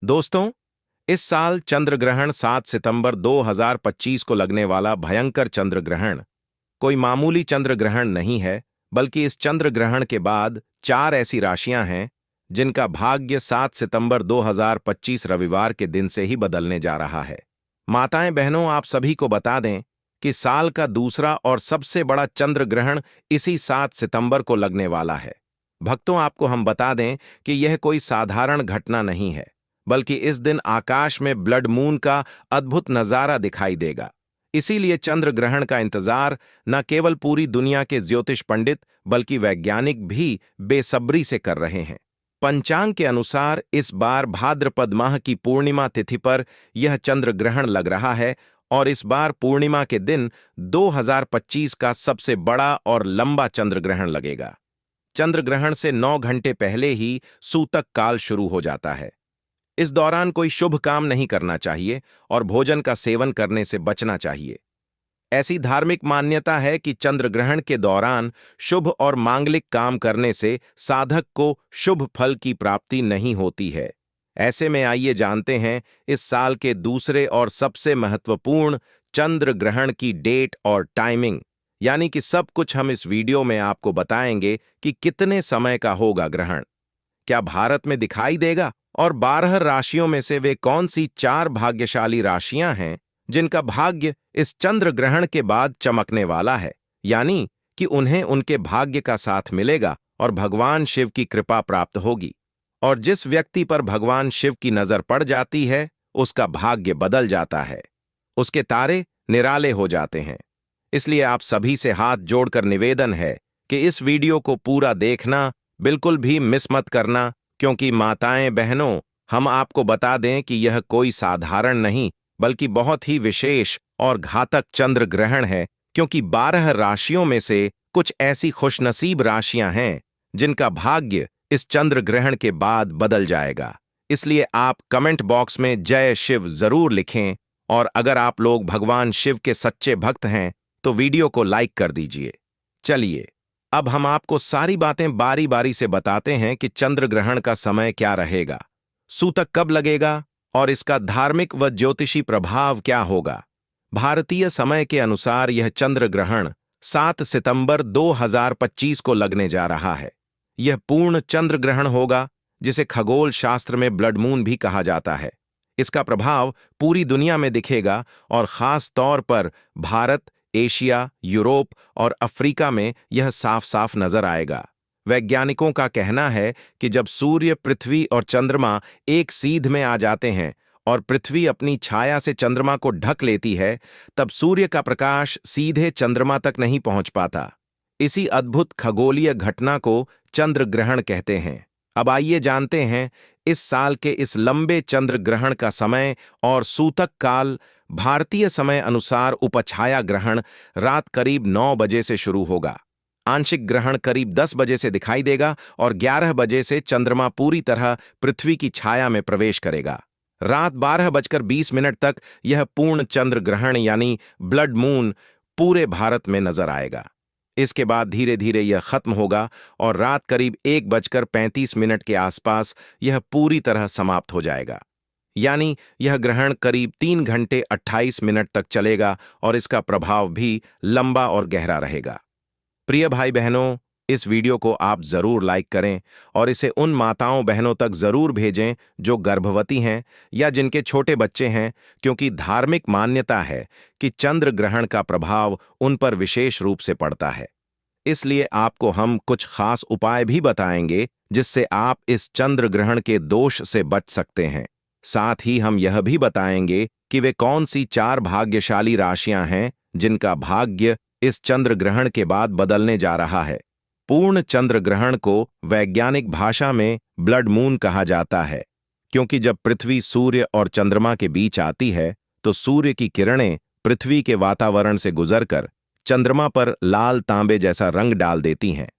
दोस्तों, इस साल चंद्र ग्रहण 7 सितंबर 2025 को लगने वाला भयंकर चंद्र ग्रहण कोई मामूली चंद्र ग्रहण नहीं है, बल्कि इस चंद्र ग्रहण के बाद चार ऐसी राशियां हैं जिनका भाग्य 7 सितंबर 2025 रविवार के दिन से ही बदलने जा रहा है। माताएं बहनों, आप सभी को बता दें कि साल का दूसरा और सबसे बड़ा चंद्र ग्रहण इसी 7 सितंबर को लगने वाला है। भक्तों, आपको हम बता दें कि यह कोई साधारण घटना नहीं है, बल्कि इस दिन आकाश में ब्लड मून का अद्भुत नजारा दिखाई देगा। इसीलिए चंद्र ग्रहण का इंतजार न केवल पूरी दुनिया के ज्योतिष पंडित बल्कि वैज्ञानिक भी बेसब्री से कर रहे हैं। पंचांग के अनुसार इस बार भाद्रपद माह की पूर्णिमा तिथि पर यह चंद्र ग्रहण लग रहा है और इस बार पूर्णिमा के दिन 2025 का सबसे बड़ा और लंबा चंद्र ग्रहण लगेगा। चंद्र ग्रहण से 9 घंटे पहले ही सूतक काल शुरू हो जाता है। इस दौरान कोई शुभ काम नहीं करना चाहिए और भोजन का सेवन करने से बचना चाहिए। ऐसी धार्मिक मान्यता है कि चंद्र ग्रहण के दौरान शुभ और मांगलिक काम करने से साधक को शुभ फल की प्राप्ति नहीं होती है। ऐसे में आइए जानते हैं इस साल के दूसरे और सबसे महत्वपूर्ण चंद्र ग्रहण की डेट और टाइमिंग, यानी कि सब कुछ हम इस वीडियो में आपको बताएंगे कि कितने समय का होगा ग्रहण, क्या भारत में दिखाई देगा और 12 राशियों में से वे कौन सी 4 भाग्यशाली राशियां हैं जिनका भाग्य इस चंद्र ग्रहण के बाद चमकने वाला है, यानी कि उन्हें उनके भाग्य का साथ मिलेगा और भगवान शिव की कृपा प्राप्त होगी। और जिस व्यक्ति पर भगवान शिव की नजर पड़ जाती है उसका भाग्य बदल जाता है, उसके तारे निराले हो जाते हैं। इसलिए आप सभी से हाथ जोड़कर निवेदन है कि इस वीडियो को पूरा देखना, बिल्कुल भी मिस मत करना, क्योंकि माताएं बहनों, हम आपको बता दें कि यह कोई साधारण नहीं बल्कि बहुत ही विशेष और घातक चंद्र ग्रहण है, क्योंकि 12 राशियों में से कुछ ऐसी खुशनसीब राशियां हैं जिनका भाग्य इस चंद्र ग्रहण के बाद बदल जाएगा। इसलिए आप कमेंट बॉक्स में जय शिव जरूर लिखें और अगर आप लोग भगवान शिव के सच्चे भक्त हैं तो वीडियो को लाइक कर दीजिए। चलिए, अब हम आपको सारी बातें बारी बारी से बताते हैं कि चंद्र ग्रहण का समय क्या रहेगा, सूतक कब लगेगा और इसका धार्मिक व ज्योतिषी प्रभाव क्या होगा। भारतीय समय के अनुसार यह चंद्र ग्रहण 7 सितंबर 2025 को लगने जा रहा है। यह पूर्ण चंद्र ग्रहण होगा, जिसे खगोल शास्त्र में ब्लड मून भी कहा जाता है। इसका प्रभाव पूरी दुनिया में दिखेगा और खास तौर पर भारत, एशिया, यूरोप और अफ्रीका में यह साफ साफ नजर आएगा। वैज्ञानिकों का कहना है कि जब सूर्य, पृथ्वी और चंद्रमा एक सीध में आ जाते हैं और पृथ्वी अपनी छाया से चंद्रमा को ढक लेती है, तब सूर्य का प्रकाश सीधे चंद्रमा तक नहीं पहुंच पाता। इसी अद्भुत खगोलीय घटना को चंद्र ग्रहण कहते हैं। अब आइए जानते हैं इस साल के इस लंबे चंद्र ग्रहण का समय और सूतक काल। भारतीय समय अनुसार उपछाया ग्रहण रात करीब 9 बजे से शुरू होगा। आंशिक ग्रहण करीब 10 बजे से दिखाई देगा और 11 बजे से चंद्रमा पूरी तरह पृथ्वी की छाया में प्रवेश करेगा। रात 12:20 तक यह पूर्ण चंद्र ग्रहण यानी ब्लड मून पूरे भारत में नजर आएगा। इसके बाद धीरे धीरे यह खत्म होगा और रात करीब 1:35 के आसपास यह पूरी तरह समाप्त हो जाएगा। यानी यह ग्रहण करीब 3 घंटे 28 मिनट तक चलेगा और इसका प्रभाव भी लंबा और गहरा रहेगा। प्रिय भाई बहनों, इस वीडियो को आप जरूर लाइक करें और इसे उन माताओं बहनों तक जरूर भेजें जो गर्भवती हैं या जिनके छोटे बच्चे हैं, क्योंकि धार्मिक मान्यता है कि चंद्र ग्रहण का प्रभाव उन पर विशेष रूप से पड़ता है। इसलिए आपको हम कुछ खास उपाय भी बताएंगे जिससे आप इस चंद्र ग्रहण के दोष से बच सकते हैं। साथ ही हम यह भी बताएंगे कि वे कौन सी 4 भाग्यशाली राशियां हैं जिनका भाग्य इस चंद्र ग्रहण के बाद बदलने जा रहा है। पूर्ण चंद्र ग्रहण को वैज्ञानिक भाषा में ब्लड मून कहा जाता है, क्योंकि जब पृथ्वी सूर्य और चंद्रमा के बीच आती है तो सूर्य की किरणें पृथ्वी के वातावरण से गुजरकर चंद्रमा पर लाल तांबे जैसा रंग डाल देती हैं।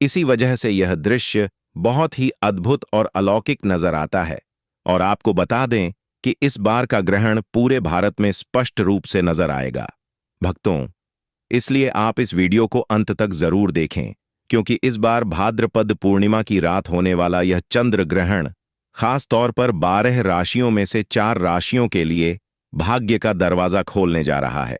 इसी वजह से यह दृश्य बहुत ही अद्भुत और अलौकिक नजर आता है। और आपको बता दें कि इस बार का ग्रहण पूरे भारत में स्पष्ट रूप से नजर आएगा। भक्तों, इसलिए आप इस वीडियो को अंत तक जरूर देखें, क्योंकि इस बार भाद्रपद पूर्णिमा की रात होने वाला यह चंद्र ग्रहण खास तौर पर 12 राशियों में से 4 राशियों के लिए भाग्य का दरवाजा खोलने जा रहा है।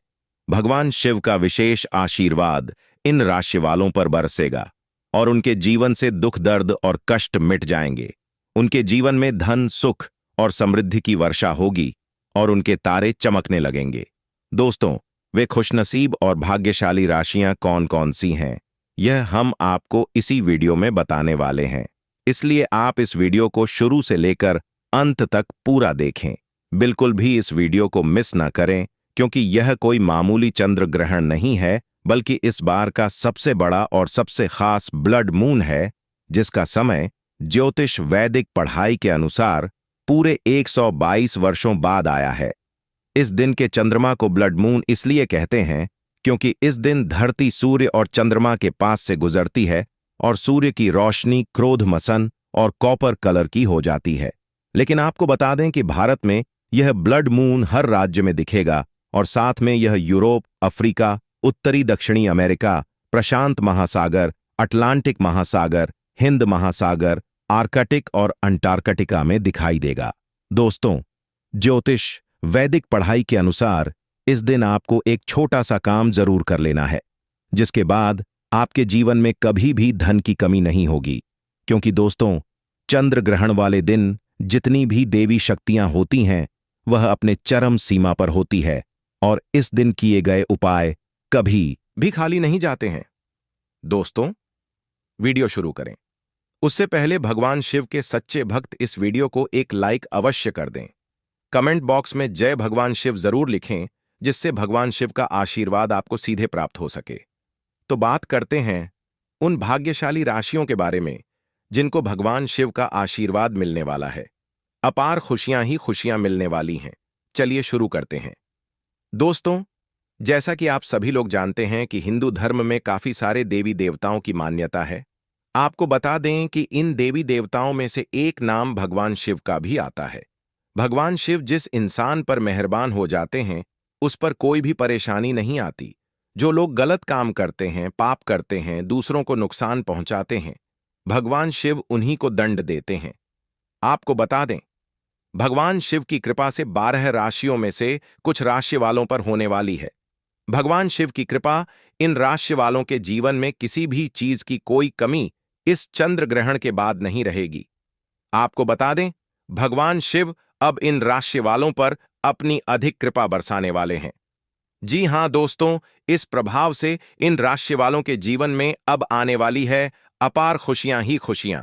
भगवान शिव का विशेष आशीर्वाद इन राशि वालों पर बरसेगा और उनके जीवन से दुख दर्द और कष्ट मिट जाएंगे। उनके जीवन में धन, सुख और समृद्धि की वर्षा होगी और उनके तारे चमकने लगेंगे। दोस्तों, वे खुशनसीब और भाग्यशाली राशियां कौन कौन सी हैं, यह हम आपको इसी वीडियो में बताने वाले हैं। इसलिए आप इस वीडियो को शुरू से लेकर अंत तक पूरा देखें। बिल्कुल भी इस वीडियो को मिस न करें, क्योंकि यह कोई मामूली चंद्र ग्रहण नहीं है, बल्कि इस बार का सबसे बड़ा और सबसे खास ब्लड मून है, जिसका समय ज्योतिष वैदिक पढ़ाई के अनुसार पूरे 122 वर्षों बाद आया है। इस दिन के चंद्रमा को ब्लड मून इसलिए कहते हैं क्योंकि इस दिन धरती सूर्य और चंद्रमा के पास से गुजरती है और सूर्य की रोशनी क्रोध मसन और कॉपर कलर की हो जाती है। लेकिन आपको बता दें कि भारत में यह ब्लड मून हर राज्य में दिखेगा और साथ में यह यूरोप, अफ्रीका, उत्तरी दक्षिणी अमेरिका, प्रशांत महासागर, अटलांटिक महासागर, हिंद महासागर, आर्कटिक और अंटार्कटिका में दिखाई देगा। दोस्तों, ज्योतिष वैदिक पढ़ाई के अनुसार इस दिन आपको एक छोटा सा काम जरूर कर लेना है, जिसके बाद आपके जीवन में कभी भी धन की कमी नहीं होगी। क्योंकि दोस्तों, चंद्र ग्रहण वाले दिन जितनी भी देवी शक्तियां होती हैं, वह अपने चरम सीमा पर होती है और इस दिन किए गए उपाय कभी भी खाली नहीं जाते हैं। दोस्तों, वीडियो शुरू करें उससे पहले भगवान शिव के सच्चे भक्त इस वीडियो को एक लाइक अवश्य कर दें। कमेंट बॉक्स में जय भगवान शिव जरूर लिखें, जिससे भगवान शिव का आशीर्वाद आपको सीधे प्राप्त हो सके। तो बात करते हैं उन भाग्यशाली राशियों के बारे में जिनको भगवान शिव का आशीर्वाद मिलने वाला है। अपार खुशियां ही खुशियां मिलने वाली हैं। चलिए शुरू करते हैं। दोस्तों, जैसा कि आप सभी लोग जानते हैं कि हिंदू धर्म में काफी सारे देवी देवताओं की मान्यता है। आपको बता दें कि इन देवी देवताओं में से एक नाम भगवान शिव का भी आता है। भगवान शिव जिस इंसान पर मेहरबान हो जाते हैं, उस पर कोई भी परेशानी नहीं आती। जो लोग गलत काम करते हैं, पाप करते हैं, दूसरों को नुकसान पहुंचाते हैं, भगवान शिव उन्हीं को दंड देते हैं। आपको बता दें, भगवान शिव की कृपा से 12 राशियों में से कुछ राशि वालों पर होने वाली है। भगवान शिव की कृपा इन राशि वालों के जीवन में किसी भी चीज की कोई कमी इस चंद्र ग्रहण के बाद नहीं रहेगी। आपको बता दें, भगवान शिव अब इन राशि वालों पर अपनी अधिक कृपा बरसाने वाले हैं। जी हां दोस्तों, इस प्रभाव से इन राशि वालों के जीवन में अब आने वाली है अपार खुशियां ही खुशियां।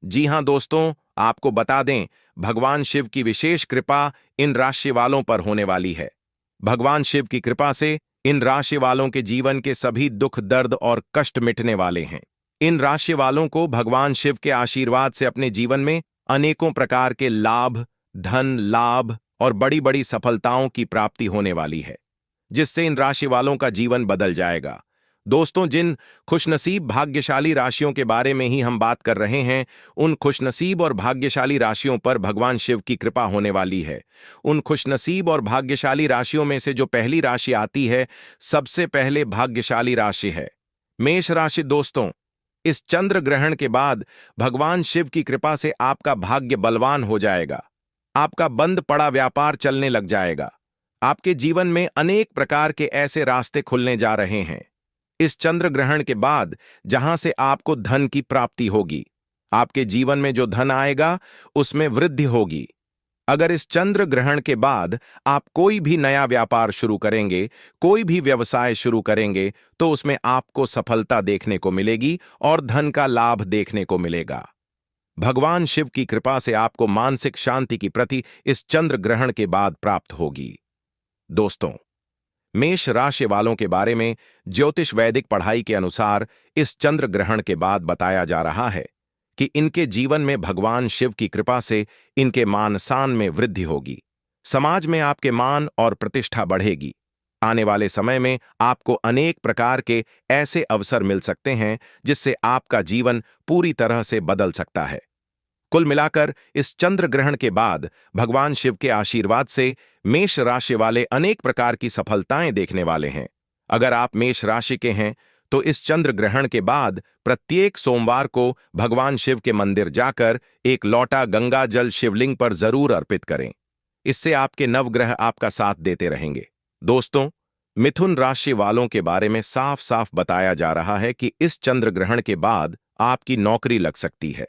जी हां दोस्तों, आपको बता दें, भगवान शिव की विशेष कृपा इन राशि वालों पर होने वाली है। भगवान शिव की कृपा से इन राशि वालों के जीवन के सभी दुख, दर्द और कष्ट मिटने वाले हैं। इन राशि वालों को भगवान शिव के आशीर्वाद से अपने जीवन में अनेकों प्रकार के लाभ, धन लाभ और बड़ी बड़ी सफलताओं की प्राप्ति होने वाली है, जिससे इन राशि वालों का जीवन बदल जाएगा। दोस्तों, जिन खुशनसीब भाग्यशाली राशियों के बारे में ही हम बात कर रहे हैं, उन खुशनसीब और भाग्यशाली राशियों पर भगवान शिव की कृपा होने वाली है। उन खुशनसीब और भाग्यशाली राशियों में से जो पहली राशि आती है, सबसे पहले भाग्यशाली राशि है मेष राशि। दोस्तों, इस चंद्र ग्रहण के बाद भगवान शिव की कृपा से आपका भाग्य बलवान हो जाएगा। आपका बंद पड़ा व्यापार चलने लग जाएगा। आपके जीवन में अनेक प्रकार के ऐसे रास्ते खुलने जा रहे हैं इस चंद्र ग्रहण के बाद, जहां से आपको धन की प्राप्ति होगी। आपके जीवन में जो धन आएगा, उसमें वृद्धि होगी। अगर इस चंद्र ग्रहण के बाद आप कोई भी नया व्यापार शुरू करेंगे, कोई भी व्यवसाय शुरू करेंगे, तो उसमें आपको सफलता देखने को मिलेगी और धन का लाभ देखने को मिलेगा। भगवान शिव की कृपा से आपको मानसिक शांति की प्रति इस चंद्र ग्रहण के बाद प्राप्त होगी। दोस्तों, मेष राशि वालों के बारे में ज्योतिष वैदिक पढ़ाई के अनुसार इस चंद्र ग्रहण के बाद बताया जा रहा है कि इनके जीवन में भगवान शिव की कृपा से इनके मान शान में वृद्धि होगी। समाज में आपके मान और प्रतिष्ठा बढ़ेगी। आने वाले समय में आपको अनेक प्रकार के ऐसे अवसर मिल सकते हैं जिससे आपका जीवन पूरी तरह से बदल सकता है। कुल मिलाकर इस चंद्र ग्रहण के बाद भगवान शिव के आशीर्वाद से मेष राशि वाले अनेक प्रकार की सफलताएं देखने वाले हैं। अगर आप मेष राशि के हैं तो इस चंद्र ग्रहण के बाद प्रत्येक सोमवार को भगवान शिव के मंदिर जाकर एक लोटा गंगा जल शिवलिंग पर जरूर अर्पित करें। इससे आपके नवग्रह आपका साथ देते रहेंगे। दोस्तों, मिथुन राशि वालों के बारे में साफ साफ बताया जा रहा है कि इस चंद्र ग्रहण के बाद आपकी नौकरी लग सकती है।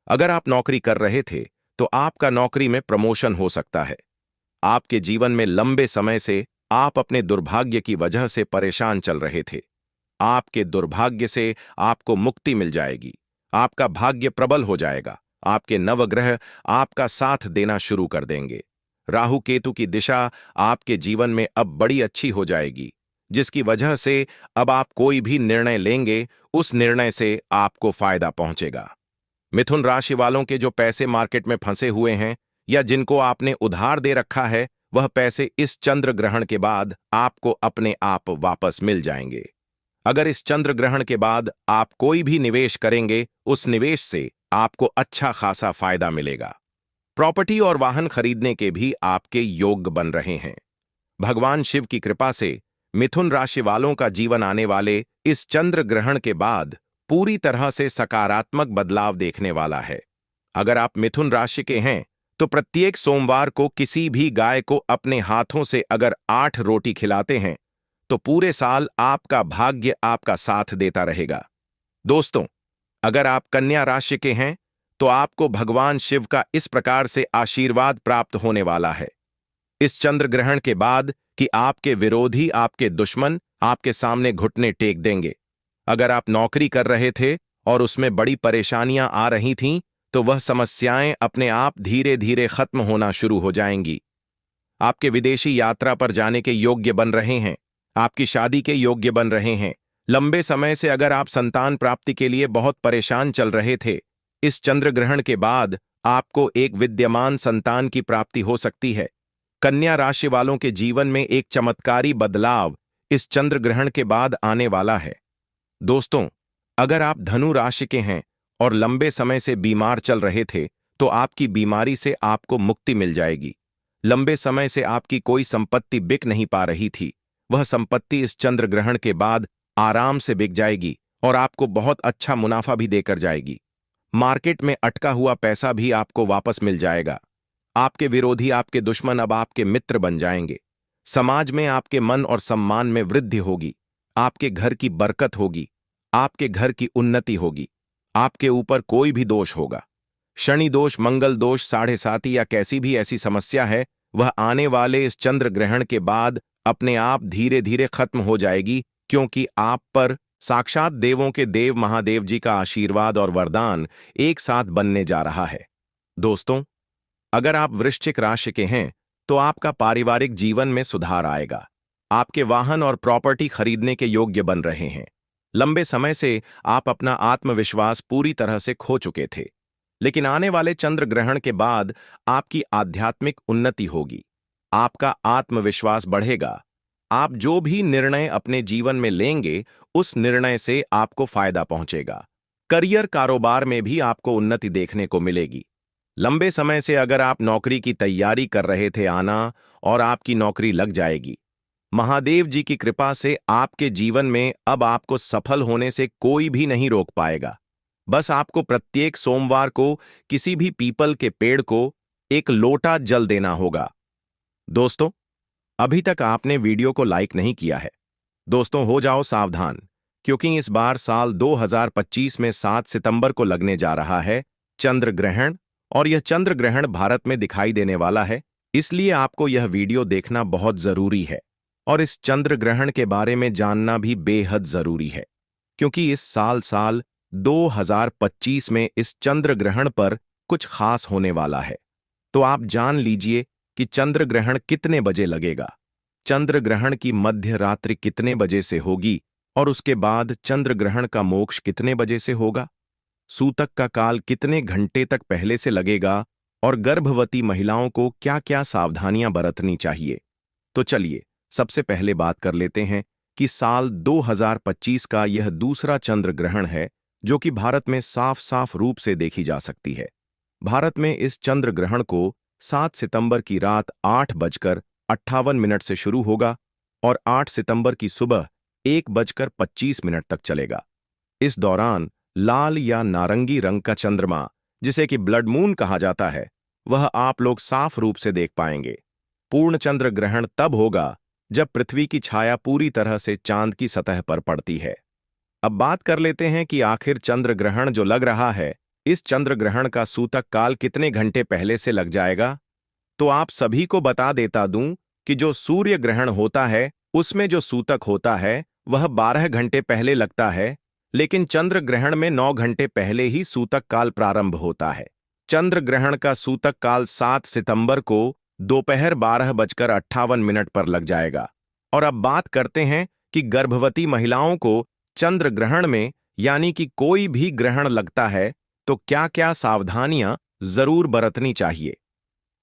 अगर आप नौकरी कर रहे थे तो आपका नौकरी में प्रमोशन हो सकता है। आपके जीवन में लंबे समय से आप अपने दुर्भाग्य की वजह से परेशान चल रहे थे। आपके दुर्भाग्य से आपको मुक्ति मिल जाएगी। आपका भाग्य प्रबल हो जाएगा। आपके नवग्रह आपका साथ देना शुरू कर देंगे। राहु केतु की दिशा आपके जीवन में अब बड़ी अच्छी हो जाएगी, जिसकी वजह से अब आप कोई भी निर्णय लेंगे, उस निर्णय से आपको फायदा पहुंचेगा। मिथुन राशि वालों के जो पैसे मार्केट में फंसे हुए हैं या जिनको आपने उधार दे रखा है, वह पैसे इस चंद्र ग्रहण के बाद आपको अपने आप वापस मिल जाएंगे। अगर इस चंद्र ग्रहण के बाद आप कोई भी निवेश करेंगे, उस निवेश से आपको अच्छा खासा फायदा मिलेगा। प्रॉपर्टी और वाहन खरीदने के भी आपके योग बन रहे हैं। भगवान शिव की कृपा से मिथुन राशि वालों का जीवन आने वाले इस चंद्र ग्रहण के बाद पूरी तरह से सकारात्मक बदलाव देखने वाला है। अगर आप मिथुन राशि के हैं तो प्रत्येक सोमवार को किसी भी गाय को अपने हाथों से अगर 8 रोटी खिलाते हैं तो पूरे साल आपका भाग्य आपका साथ देता रहेगा। दोस्तों, अगर आप कन्या राशि के हैं तो आपको भगवान शिव का इस प्रकार से आशीर्वाद प्राप्त होने वाला है इस चंद्र ग्रहण के बाद कि आपके विरोधी, आपके दुश्मन आपके सामने घुटने टेक देंगे। अगर आप नौकरी कर रहे थे और उसमें बड़ी परेशानियां आ रही थीं, तो वह समस्याएं अपने आप धीरे धीरे खत्म होना शुरू हो जाएंगी। आपके विदेशी यात्रा पर जाने के योग्य बन रहे हैं। आपकी शादी के योग्य बन रहे हैं। लंबे समय से अगर आप संतान प्राप्ति के लिए बहुत परेशान चल रहे थे, इस चंद्र ग्रहण के बाद आपको एक विद्यमान संतान की प्राप्ति हो सकती है। कन्या राशि वालों के जीवन में एक चमत्कारी बदलाव इस चंद्र ग्रहण के बाद आने वाला है। दोस्तों, अगर आप धनु राशि के हैं और लंबे समय से बीमार चल रहे थे, तो आपकी बीमारी से आपको मुक्ति मिल जाएगी। लंबे समय से आपकी कोई संपत्ति बिक नहीं पा रही थी, वह संपत्ति इस चंद्र ग्रहण के बाद आराम से बिक जाएगी और आपको बहुत अच्छा मुनाफा भी देकर जाएगी। मार्केट में अटका हुआ पैसा भी आपको वापस मिल जाएगा। आपके विरोधी, आपके दुश्मन अब आपके मित्र बन जाएंगे। समाज में आपके मन और सम्मान में वृद्धि होगी। आपके घर की बरकत होगी। आपके घर की उन्नति होगी। आपके ऊपर कोई भी दोष होगा, शनि दोष, मंगल दोष, साढ़े साती या कैसी भी ऐसी समस्या है, वह आने वाले इस चंद्र ग्रहण के बाद अपने आप धीरे धीरे खत्म हो जाएगी, क्योंकि आप पर साक्षात देवों के देव महादेव जी का आशीर्वाद और वरदान एक साथ बनने जा रहा है। दोस्तों, अगर आप वृश्चिक राशि के हैं तो आपका पारिवारिक जीवन में सुधार आएगा। आपके वाहन और प्रॉपर्टी खरीदने के योग्य बन रहे हैं। लंबे समय से आप अपना आत्मविश्वास पूरी तरह से खो चुके थे, लेकिन आने वाले चंद्र ग्रहण के बाद आपकी आध्यात्मिक उन्नति होगी। आपका आत्मविश्वास बढ़ेगा। आप जो भी निर्णय अपने जीवन में लेंगे, उस निर्णय से आपको फायदा पहुंचेगा। करियर, कारोबार में भी आपको उन्नति देखने को मिलेगी। लंबे समय से अगर आप नौकरी की तैयारी कर रहे थे आना, और आपकी नौकरी लग जाएगी। महादेव जी की कृपा से आपके जीवन में अब आपको सफल होने से कोई भी नहीं रोक पाएगा। बस आपको प्रत्येक सोमवार को किसी भी पीपल के पेड़ को एक लोटा जल देना होगा। दोस्तों, अभी तक आपने वीडियो को लाइक नहीं किया है। दोस्तों, हो जाओ सावधान, क्योंकि इस बार साल 2025 में 7 सितंबर को लगने जा रहा है चंद्र ग्रहण, और यह चंद्र ग्रहण भारत में दिखाई देने वाला है। इसलिए आपको यह वीडियो देखना बहुत जरूरी है और इस चंद्र ग्रहण के बारे में जानना भी बेहद जरूरी है, क्योंकि इस साल 2025 में इस चंद्र ग्रहण पर कुछ खास होने वाला है। तो आप जान लीजिए कि चंद्र ग्रहण कितने बजे लगेगा, चंद्र ग्रहण की मध्य रात्रि कितने बजे से होगी, और उसके बाद चंद्र ग्रहण का मोक्ष कितने बजे से होगा, सूतक का काल कितने घंटे तक पहले से लगेगा, और गर्भवती महिलाओं को क्या क्या सावधानियां बरतनी चाहिए। तो चलिए सबसे पहले बात कर लेते हैं कि साल 2025 का यह दूसरा चंद्र ग्रहण है जो कि भारत में साफ साफ रूप से देखी जा सकती है। भारत में इस चंद्र ग्रहण को 7 सितंबर की रात 8:58 से शुरू होगा और 8 सितंबर की सुबह 1:25 तक चलेगा। इस दौरान लाल या नारंगी रंग का चंद्रमा, जिसे कि ब्लड मून कहा जाता है, वह आप लोग साफ रूप से देख पाएंगे। पूर्ण चंद्र ग्रहण तब होगा जब पृथ्वी की छाया पूरी तरह से चांद की सतह पर पड़ती है। अब बात कर लेते हैं कि आखिर चंद्र ग्रहण जो लग रहा है, इस चंद्र ग्रहण का सूतक काल कितने घंटे पहले से लग जाएगा। तो आप सभी को बता देता दूं कि जो सूर्य ग्रहण होता है उसमें जो सूतक होता है वह 12 घंटे पहले लगता है, लेकिन चंद्र ग्रहण में 9 घंटे पहले ही सूतक काल प्रारंभ होता है। चंद्र ग्रहण का सूतक काल 7 सितंबर को दोपहर 12:58 पर लग जाएगा। और अब बात करते हैं कि गर्भवती महिलाओं को चंद्र ग्रहण में यानी कि कोई भी ग्रहण लगता है तो क्या क्या सावधानियां जरूर बरतनी चाहिए।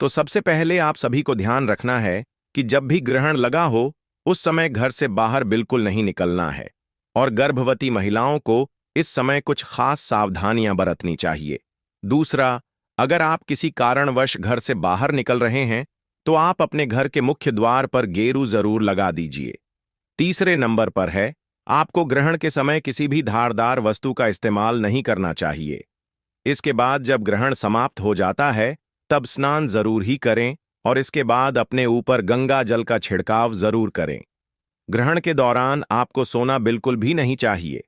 तो सबसे पहले आप सभी को ध्यान रखना है कि जब भी ग्रहण लगा हो उस समय घर से बाहर बिल्कुल नहीं निकलना है, और गर्भवती महिलाओं को इस समय कुछ खास सावधानियां बरतनी चाहिए। दूसरा, अगर आप किसी कारणवश घर से बाहर निकल रहे हैं तो आप अपने घर के मुख्य द्वार पर गेरू जरूर लगा दीजिए। तीसरे नंबर पर है, आपको ग्रहण के समय किसी भी धारदार वस्तु का इस्तेमाल नहीं करना चाहिए। इसके बाद जब ग्रहण समाप्त हो जाता है तब स्नान जरूर ही करें और इसके बाद अपने ऊपर गंगा जल का छिड़काव जरूर करें। ग्रहण के दौरान आपको सोना बिल्कुल भी नहीं चाहिए।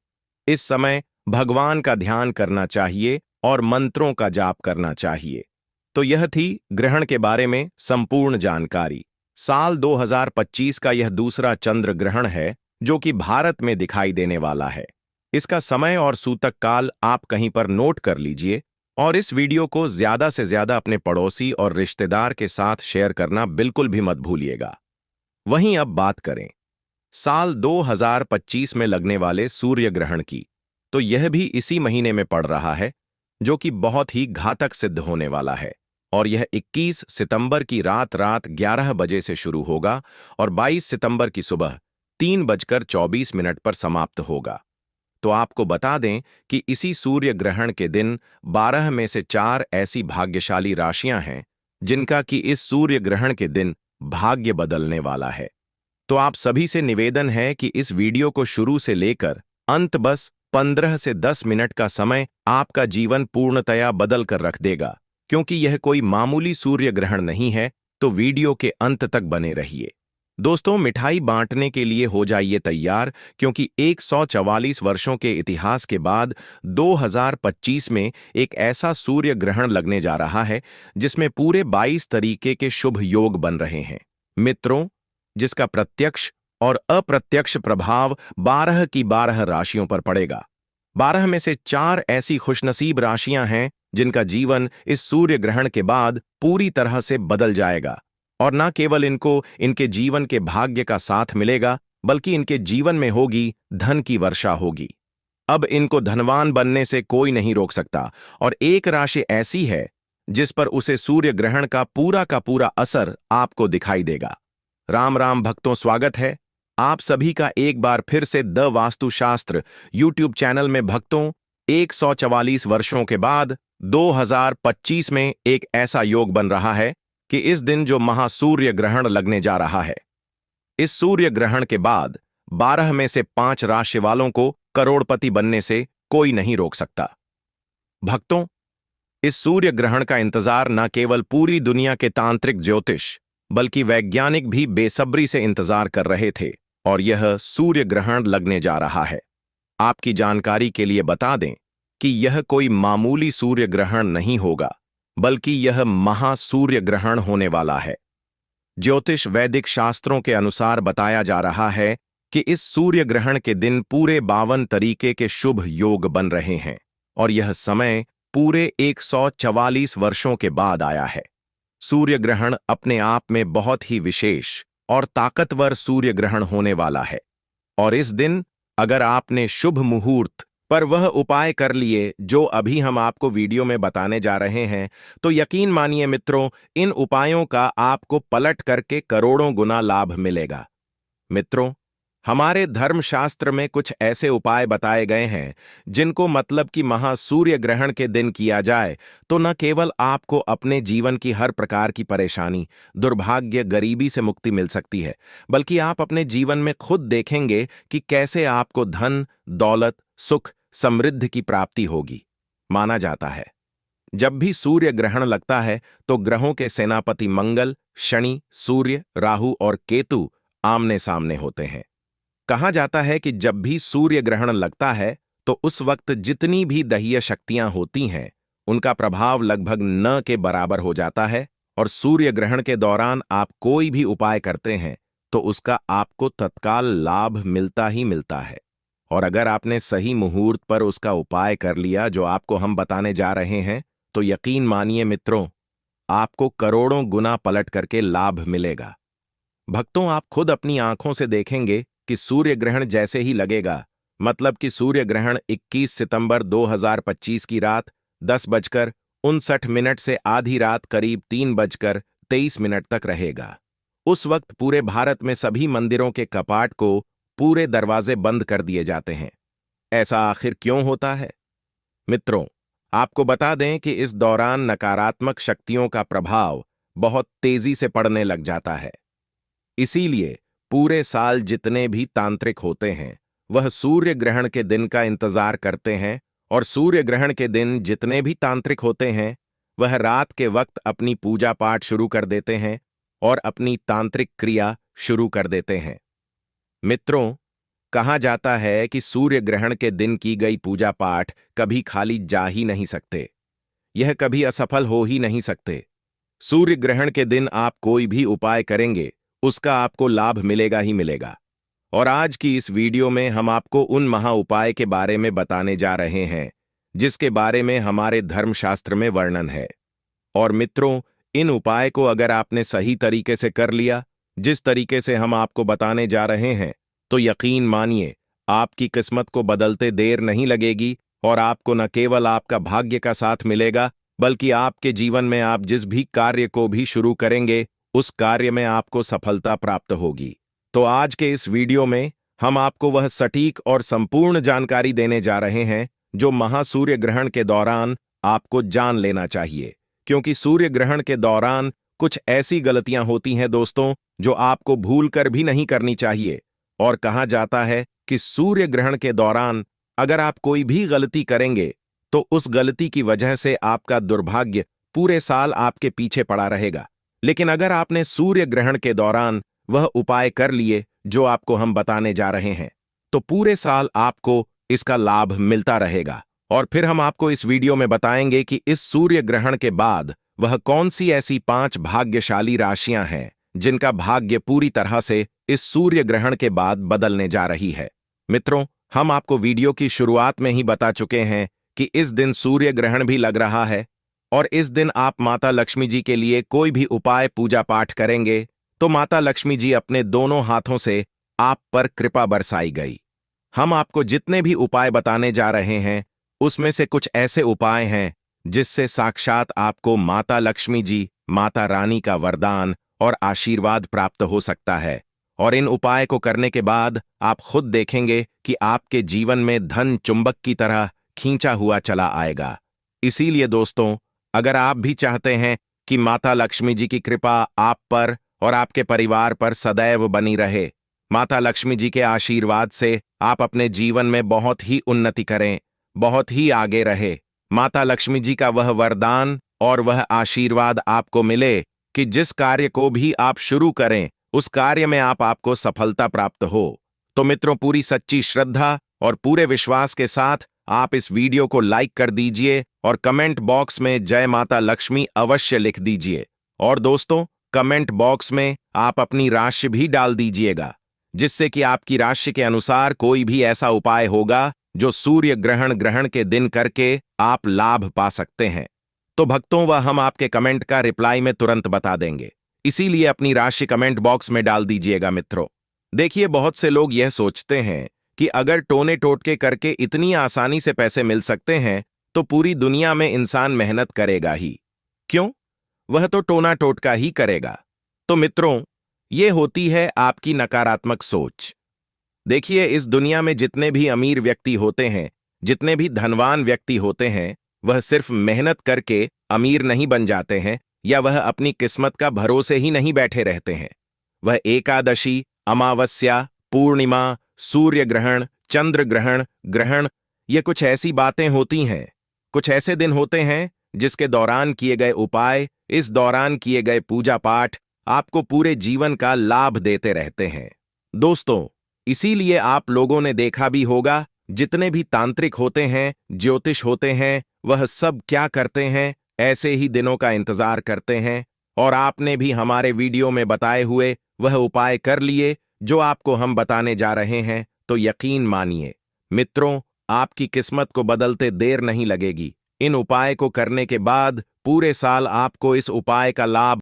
इस समय भगवान का ध्यान करना चाहिए और मंत्रों का जाप करना चाहिए। तो यह थी ग्रहण के बारे में संपूर्ण जानकारी। साल 2025 का यह दूसरा चंद्र ग्रहण है जो कि भारत में दिखाई देने वाला है। इसका समय और सूतक काल आप कहीं पर नोट कर लीजिए और इस वीडियो को ज्यादा से ज्यादा अपने पड़ोसी और रिश्तेदार के साथ शेयर करना बिल्कुल भी मत भूलिएगा। वहीं अब बात करें साल 2025 में लगने वाले सूर्य ग्रहण की, तो यह भी इसी महीने में पड़ रहा है जो कि बहुत ही घातक सिद्ध होने वाला है। और यह 21 सितंबर की रात 11 बजे से शुरू होगा और 22 सितंबर की सुबह 3:24 पर समाप्त होगा। तो आपको बता दें कि इसी सूर्य ग्रहण के दिन 12 में से 4 ऐसी भाग्यशाली राशियां हैं जिनका कि इस सूर्य ग्रहण के दिन भाग्य बदलने वाला है। तो आप सभी से निवेदन है कि इस वीडियो को शुरू से लेकर अंत बस 15 से 10 मिनट का समय आपका जीवन पूर्णतया बदल कर रख देगा, क्योंकि यह कोई मामूली सूर्य ग्रहण नहीं है। तो वीडियो के अंत तक बने रहिए। दोस्तों, मिठाई बांटने के लिए हो जाइए तैयार, क्योंकि 144 वर्षों के इतिहास के बाद 2025 में एक ऐसा सूर्य ग्रहण लगने जा रहा है जिसमें पूरे 22 तरीके के शुभ योग बन रहे हैं मित्रों, जिसका प्रत्यक्ष और अप्रत्यक्ष प्रभाव 12 की 12 राशियों पर पड़ेगा। 12 में से 4 ऐसी खुशनसीब राशियां हैं जिनका जीवन इस सूर्य ग्रहण के बाद पूरी तरह से बदल जाएगा। और न केवल इनको इनके जीवन के भाग्य का साथ मिलेगा, बल्कि इनके जीवन में होगी धन की वर्षा होगी। अब इनको धनवान बनने से कोई नहीं रोक सकता। और एक राशि ऐसी है जिस पर उसे सूर्य ग्रहण का पूरा असर आपको दिखाई देगा। राम राम भक्तों, स्वागत है आप सभी का एक बार फिर से द वास्तुशास्त्र यूट्यूब चैनल में। भक्तों, 144 वर्षों के बाद 2025 में एक ऐसा योग बन रहा है कि इस दिन जो महासूर्य ग्रहण लगने जा रहा है, इस सूर्य ग्रहण के बाद 12 में से 5 राशि वालों को करोड़पति बनने से कोई नहीं रोक सकता। भक्तों, इस सूर्य ग्रहण का इंतजार न केवल पूरी दुनिया के तांत्रिक ज्योतिष बल्कि वैज्ञानिक भी बेसब्री से इंतजार कर रहे थे, और यह सूर्य ग्रहण लगने जा रहा है। आपकी जानकारी के लिए बता दें कि यह कोई मामूली सूर्य ग्रहण नहीं होगा, बल्कि यह महासूर्य ग्रहण होने वाला है। ज्योतिष वैदिक शास्त्रों के अनुसार बताया जा रहा है कि इस सूर्य ग्रहण के दिन पूरे 52 तरीके के शुभ योग बन रहे हैं, और यह समय पूरे 144 वर्षों के बाद आया है। सूर्य ग्रहण अपने आप में बहुत ही विशेष और ताकतवर सूर्य ग्रहण होने वाला है। और इस दिन अगर आपने शुभ मुहूर्त पर वह उपाय कर लिए जो अभी हम आपको वीडियो में बताने जा रहे हैं, तो यकीन मानिए मित्रों, इन उपायों का आपको पलट करके करोड़ों गुना लाभ मिलेगा। मित्रों, हमारे धर्मशास्त्र में कुछ ऐसे उपाय बताए गए हैं जिनको मतलब कि महासूर्य ग्रहण के दिन किया जाए तो न केवल आपको अपने जीवन की हर प्रकार की परेशानी, दुर्भाग्य, गरीबी से मुक्ति मिल सकती है, बल्कि आप अपने जीवन में खुद देखेंगे कि कैसे आपको धन, दौलत, सुख, समृद्धि की प्राप्ति होगी। माना जाता है जब भी सूर्य ग्रहण लगता है तो ग्रहों के सेनापति मंगल, शनि, सूर्य, राहु और केतु आमने सामने होते हैं। कहा जाता है कि जब भी सूर्य ग्रहण लगता है तो उस वक्त जितनी भी दैवीय शक्तियां होती हैं उनका प्रभाव लगभग न के बराबर हो जाता है और सूर्य ग्रहण के दौरान आप कोई भी उपाय करते हैं तो उसका आपको तत्काल लाभ मिलता ही मिलता है। और अगर आपने सही मुहूर्त पर उसका उपाय कर लिया जो आपको हम बताने जा रहे हैं तो यकीन मानिए मित्रों, आपको करोड़ों गुना पलट करके लाभ मिलेगा। भक्तों, आप खुद अपनी आंखों से देखेंगे कि सूर्य ग्रहण जैसे ही लगेगा, मतलब कि सूर्य ग्रहण 21 सितंबर 2025 की रात 10:59 से आधी रात करीब 3:23 तक रहेगा। उस वक्त पूरे भारत में सभी मंदिरों के कपाट को पूरे दरवाजे बंद कर दिए जाते हैं। ऐसा आखिर क्यों होता है? मित्रों, आपको बता दें कि इस दौरान नकारात्मक शक्तियों का प्रभाव बहुत तेजी से पड़ने लग जाता है। इसीलिए पूरे साल जितने भी तांत्रिक होते हैं वह सूर्य ग्रहण के दिन का इंतजार करते हैं और सूर्य ग्रहण के दिन जितने भी तांत्रिक होते हैं वह रात के वक्त अपनी पूजा पाठ शुरू कर देते हैं और अपनी तांत्रिक क्रिया शुरू कर देते हैं। मित्रों, कहा जाता है कि सूर्य ग्रहण के दिन की गई पूजा पाठ कभी खाली जा ही नहीं सकते, यह कभी असफल हो ही नहीं सकते। सूर्य ग्रहण के दिन आप कोई भी उपाय करेंगे उसका आपको लाभ मिलेगा ही मिलेगा। और आज की इस वीडियो में हम आपको उन महा उपाय के बारे में बताने जा रहे हैं जिसके बारे में हमारे धर्मशास्त्र में वर्णन है। और मित्रों, इन उपाय को अगर आपने सही तरीके से कर लिया, जिस तरीके से हम आपको बताने जा रहे हैं, तो यकीन मानिए आपकी किस्मत को बदलते देर नहीं लगेगी और आपको न केवल आपका भाग्य का साथ मिलेगा बल्कि आपके जीवन में आप जिस भी कार्य को भी शुरू करेंगे उस कार्य में आपको सफलता प्राप्त होगी। तो आज के इस वीडियो में हम आपको वह सटीक और संपूर्ण जानकारी देने जा रहे हैं जो महासूर्य ग्रहण के दौरान आपको जान लेना चाहिए, क्योंकि सूर्य ग्रहण के दौरान कुछ ऐसी गलतियां होती हैं दोस्तों जो आपको भूल कर भी नहीं करनी चाहिए। और कहा जाता है कि सूर्य ग्रहण के दौरान अगर आप कोई भी गलती करेंगे तो उस गलती की वजह से आपका दुर्भाग्य पूरे साल आपके पीछे पड़ा रहेगा। लेकिन अगर आपने सूर्य ग्रहण के दौरान वह उपाय कर लिए जो आपको हम बताने जा रहे हैं तो पूरे साल आपको इसका लाभ मिलता रहेगा। और फिर हम आपको इस वीडियो में बताएंगे कि इस सूर्य ग्रहण के बाद वह कौन सी ऐसी 5 भाग्यशाली राशियां हैं जिनका भाग्य पूरी तरह से इस सूर्य ग्रहण के बाद बदलने जा रही है। मित्रों, हम आपको वीडियो की शुरुआत में ही बता चुके हैं कि इस दिन सूर्य ग्रहण भी लग रहा है और इस दिन आप माता लक्ष्मी जी के लिए कोई भी उपाय पूजा पाठ करेंगे तो माता लक्ष्मी जी अपने दोनों हाथों से आप पर कृपा बरसाई गई। हम आपको जितने भी उपाय बताने जा रहे हैं उसमें से कुछ ऐसे उपाय हैं जिससे साक्षात आपको माता लक्ष्मी जी, माता रानी का वरदान और आशीर्वाद प्राप्त हो सकता है। और इन उपाय को करने के बाद आप खुद देखेंगे कि आपके जीवन में धन चुंबक की तरह खींचा हुआ चला आएगा। इसीलिए दोस्तों, अगर आप भी चाहते हैं कि माता लक्ष्मी जी की कृपा आप पर और आपके परिवार पर सदैव बनी रहे, माता लक्ष्मी जी के आशीर्वाद से आप अपने जीवन में बहुत ही उन्नति करें, बहुत ही आगे रहे, माता लक्ष्मी जी का वह वरदान और वह आशीर्वाद आपको मिले कि जिस कार्य को भी आप शुरू करें उस कार्य में आपको सफलता प्राप्त हो, तो मित्रों पूरी सच्ची श्रद्धा और पूरे विश्वास के साथ आप इस वीडियो को लाइक कर दीजिए और कमेंट बॉक्स में जय माता लक्ष्मी अवश्य लिख दीजिए। और दोस्तों, कमेंट बॉक्स में आप अपनी राशि भी डाल दीजिएगा जिससे कि आपकी राशि के अनुसार कोई भी ऐसा उपाय होगा जो सूर्य ग्रहण के दिन करके आप लाभ पा सकते हैं। तो भक्तों, वह हम आपके कमेंट का रिप्लाई में तुरंत बता देंगे, इसीलिए अपनी राशि कमेंट बॉक्स में डाल दीजिएगा। मित्रों देखिए, बहुत से लोग यह सोचते हैं कि अगर टोने टोटके करके इतनी आसानी से पैसे मिल सकते हैं तो पूरी दुनिया में इंसान मेहनत करेगा ही क्यों? वह तो टोना टोटका ही करेगा। तो मित्रों, ये होती है आपकी नकारात्मक सोच। देखिए, इस दुनिया में जितने भी अमीर व्यक्ति होते हैं, जितने भी धनवान व्यक्ति होते हैं, वह सिर्फ मेहनत करके अमीर नहीं बन जाते हैं, या वह अपनी किस्मत का भरोसे ही नहीं बैठे रहते हैं। वह एकादशी, अमावस्या, पूर्णिमा, सूर्य ग्रहण, चंद्र ग्रहण, ग्रहण, ये कुछ ऐसी बातें होती हैं, कुछ ऐसे दिन होते हैं जिसके दौरान किए गए उपाय, इस दौरान किए गए पूजा पाठ आपको पूरे जीवन का लाभ देते रहते हैं। दोस्तों, इसीलिए आप लोगों ने देखा भी होगा, जितने भी तांत्रिक होते हैं, ज्योतिष होते हैं, वह सब क्या करते हैं, ऐसे ही दिनों का इंतजार करते हैं, और आपने भी हमारे वीडियो में बताए हुए वह उपाय कर लिए जो आपको हम बताने जा रहे हैं, तो यकीन मानिए मित्रों, आपकी किस्मत को बदलते देर नहीं लगेगी। इन उपाय को करने के बाद पूरे साल आपको इस उपाय का लाभ